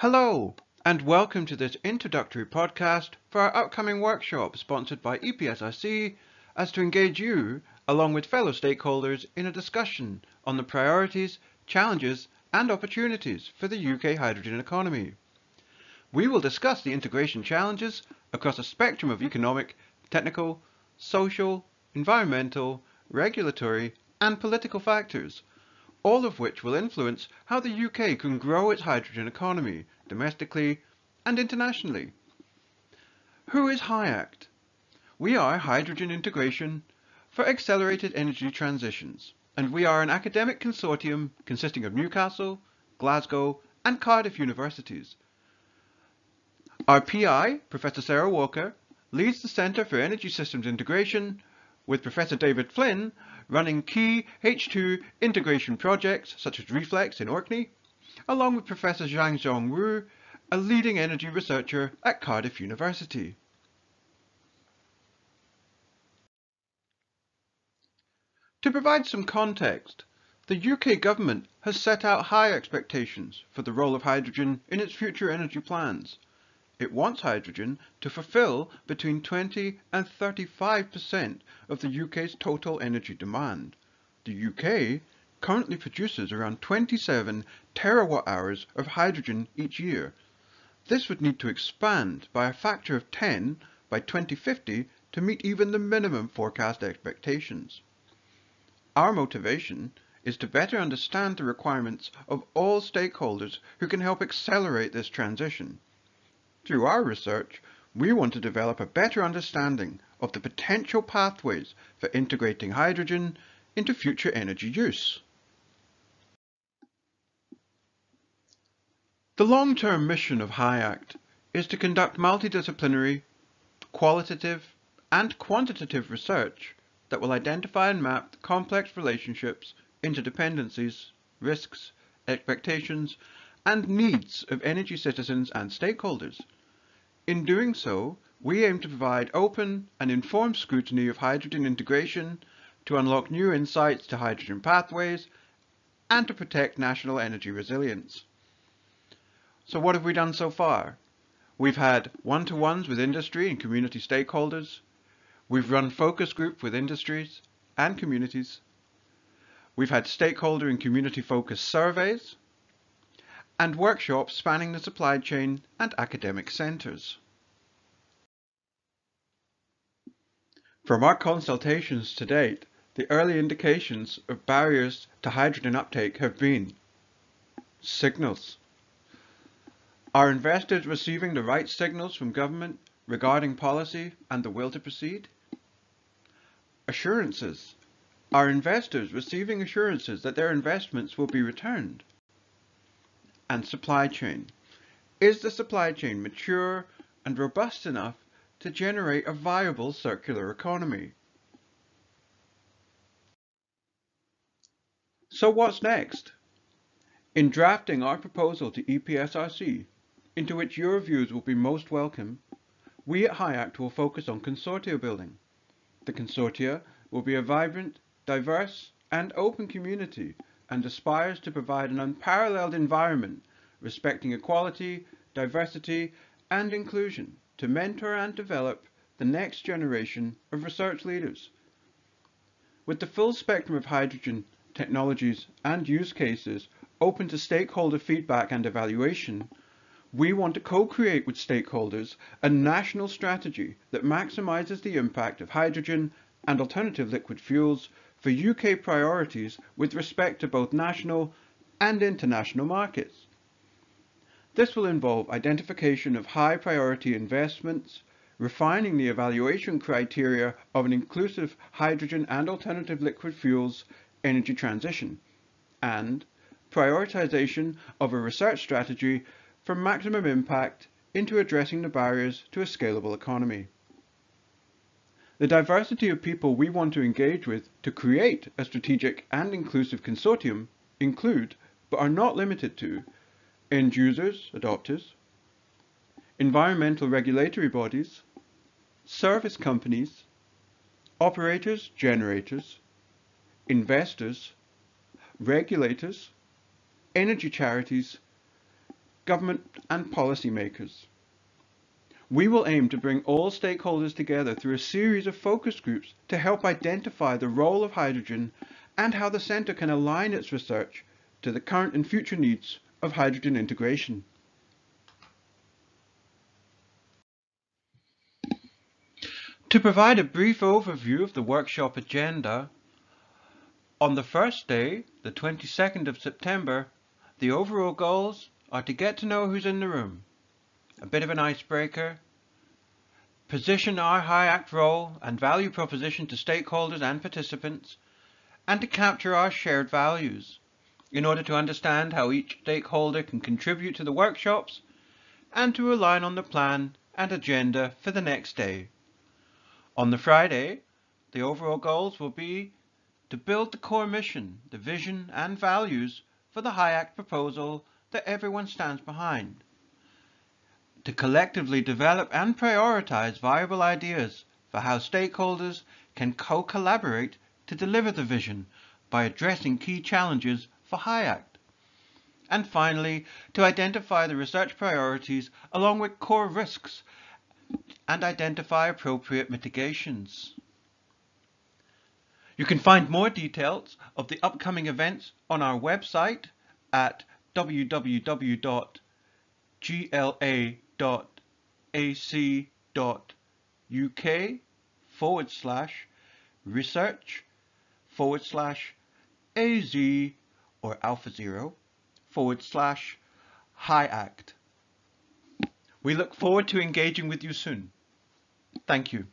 Hello, and welcome to this introductory podcast for our upcoming workshop sponsored by EPSRC as to engage you, along with fellow stakeholders, in a discussion on the priorities, challenges, and opportunities for the UK hydrogen economy. We will discuss the integration challenges across a spectrum of economic, technical, social, environmental, regulatory, and political factors, all of which will influence how the UK can grow its hydrogen economy domestically and internationally. Who is HYACT? We are Hydrogen Integration for Accelerated Energy Transitions, and we are an academic consortium consisting of Newcastle, Glasgow, and Cardiff universities. Our PI, Professor Sarah Walker, leads the Centre for Energy Systems Integration, with Professor David Flynn running key H2 integration projects such as Reflex in Orkney, along with Professor Zhang Wu, a leading energy researcher at Cardiff University. To provide some context, the UK government has set out high expectations for the role of hydrogen in its future energy plans. It wants hydrogen to fulfill between 20 and 35% of the UK's total energy demand. The UK currently produces around 27 terawatt-hours of hydrogen each year. This would need to expand by a factor of 10 by 2050 to meet even the minimum forecast expectations. Our motivation is to better understand the requirements of all stakeholders who can help accelerate this transition. Through our research, we want to develop a better understanding of the potential pathways for integrating hydrogen into future energy use. The long-term mission of HYACT is to conduct multidisciplinary, qualitative, and quantitative research that will identify and map the complex relationships, interdependencies, risks, expectations, and needs of energy citizens and stakeholders. In doing so, we aim to provide open and informed scrutiny of hydrogen integration, to unlock new insights to hydrogen pathways, and to protect national energy resilience. So what have we done so far? We've had one-to-ones with industry and community stakeholders. We've run focus groups with industries and communities. We've had stakeholder and community-focused surveys, and workshops spanning the supply chain and academic centres. From our consultations to date, the early indications of barriers to hydrogen uptake have been signals. Are investors receiving the right signals from government regarding policy and the will to proceed? Assurances. Are investors receiving assurances that their investments will be returned? And supply chain. Is the supply chain mature and robust enough to generate a viable circular economy? So what's next? In drafting our proposal to EPSRC, into which your views will be most welcome, we at HYACT will focus on consortia building. The consortia will be a vibrant, diverse, and open community and aspires to provide an unparalleled environment respecting equality, diversity, and inclusion to mentor and develop the next generation of research leaders. With the full spectrum of hydrogen technologies and use cases open to stakeholder feedback and evaluation, we want to co-create with stakeholders a national strategy that maximizes the impact of hydrogen and alternative liquid fuels for UK priorities with respect to both national and international markets. This will involve identification of high priority investments, refining the evaluation criteria of an inclusive hydrogen and alternative liquid fuels energy transition, and prioritization of a research strategy for maximum impact into addressing the barriers to a scalable economy. The diversity of people we want to engage with to create a strategic and inclusive consortium include, but are not limited to, end users, adopters, environmental regulatory bodies, service companies, operators, generators, investors, regulators, energy charities, government and policymakers. We will aim to bring all stakeholders together through a series of focus groups to help identify the role of hydrogen and how the Centre can align its research to the current and future needs of hydrogen integration. To provide a brief overview of the workshop agenda, on the first day, the 22nd of September, the overall goals are to get to know who's in the room, a bit of an icebreaker, position our HIACT role and value proposition to stakeholders and participants, and to capture our shared values in order to understand how each stakeholder can contribute to the workshops and to align on the plan and agenda for the next day. On the Friday, the overall goals will be to build the core mission, the vision and values for the HIACT proposal that everyone stands behind, to collectively develop and prioritize viable ideas for how stakeholders can co-collaborate to deliver the vision by addressing key challenges for HIACT, and finally, to identify the research priorities along with core risks and identify appropriate mitigations. You can find more details of the upcoming events on our website at www.gla.ac.uk/research/AZ or Alpha 0/HIACT. We look forward to engaging with you soon. Thank you.